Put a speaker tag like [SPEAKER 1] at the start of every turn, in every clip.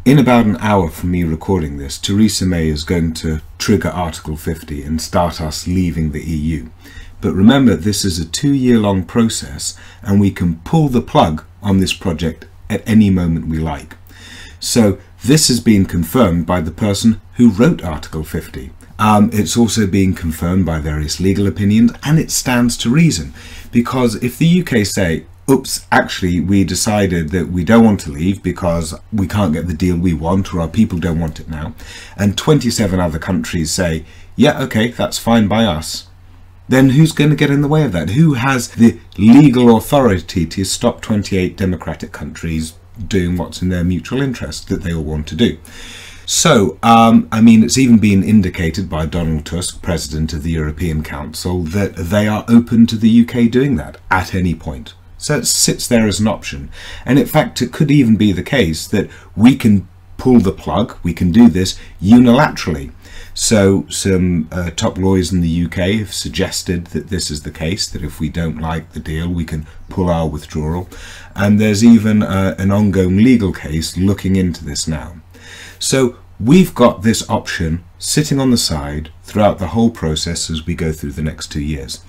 [SPEAKER 1] In about an hour from me recording this, Theresa May is going to trigger Article 50 and start us leaving the EU. But remember, this is a 2-year-long process and we can pull the plug on this project at any moment we like. So this has been confirmed by the person who wrote Article 50. It's also being confirmed by various legal opinions, and it stands to reason, because if the UK say, oops, actually we decided that we don't want to leave because we can't get the deal we want, or our people don't want it now, and 27 other countries say, yeah, okay, that's fine by us, then who's going to get in the way of that? Who has the legal authority to stop 28 democratic countries doing what's in their mutual interest that they all want to do? So, I mean, it's even been indicated by Donald Tusk, President of the European Council, that they are open to the UK doing that at any point. So it sits there as an option. And in fact, it could even be the case that we can pull the plug, we can do this unilaterally. So some top lawyers in the UK have suggested that this is the case, that if we don't like the deal, we can pull our withdrawal. And there's even an ongoing legal case looking into this now. So we've got this option sitting on the side throughout the whole process as we go through the next 2 years.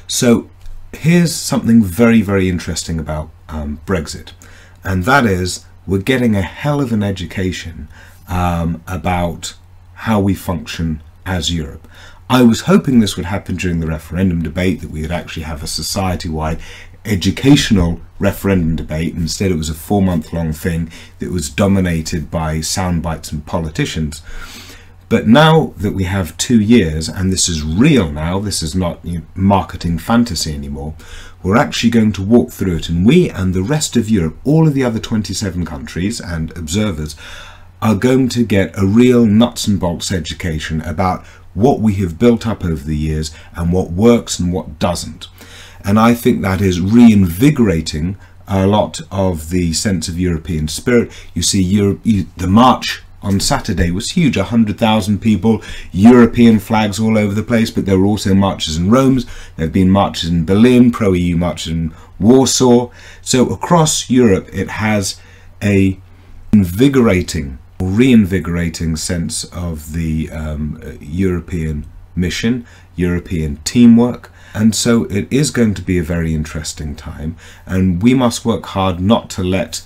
[SPEAKER 1] So here's something very, very interesting about Brexit, and that is we're getting a hell of an education about how we function as Europe. I was hoping this would happen during the referendum debate, that we would actually have a society-wide educational referendum debate. Instead, it was a 4-month-long thing that was dominated by sound bites and politicians. But now that we have 2 years, and this is real now, this is not marketing fantasy anymore, we're actually going to walk through it, and we and the rest of Europe, all of the other 27 countries and observers, are going to get a real nuts and bolts education about what we have built up over the years and what works and what doesn't. And I think that is reinvigorating a lot of the sense of European spirit. You see, the march on Saturday was huge, 100,000 people, European flags all over the place, but there were also marches in Rome, there have been marches in Berlin, pro-EU marches in Warsaw. So across Europe it has a reinvigorating sense of the European mission, European teamwork. And so it is going to be a very interesting time, and we must work hard not to let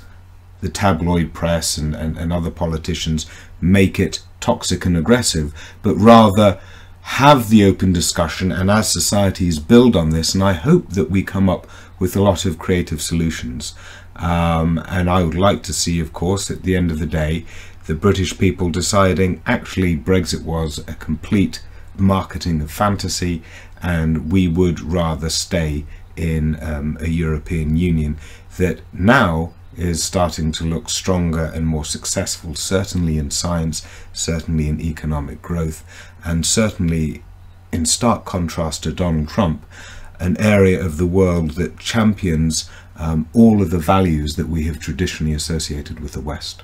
[SPEAKER 1] the tabloid press and other politicians make it toxic and aggressive, but rather have the open discussion, and as societies build on this, and I hope that we come up with a lot of creative solutions. And I would like to see, of course, at the end of the day, the British people deciding actually Brexit was a complete marketing of fantasy, and we would rather stay in a European Union that now is starting to look stronger and more successful, certainly in science, certainly in economic growth, and certainly in stark contrast to Donald Trump, an area of the world that champions all of the values that we have traditionally associated with the West.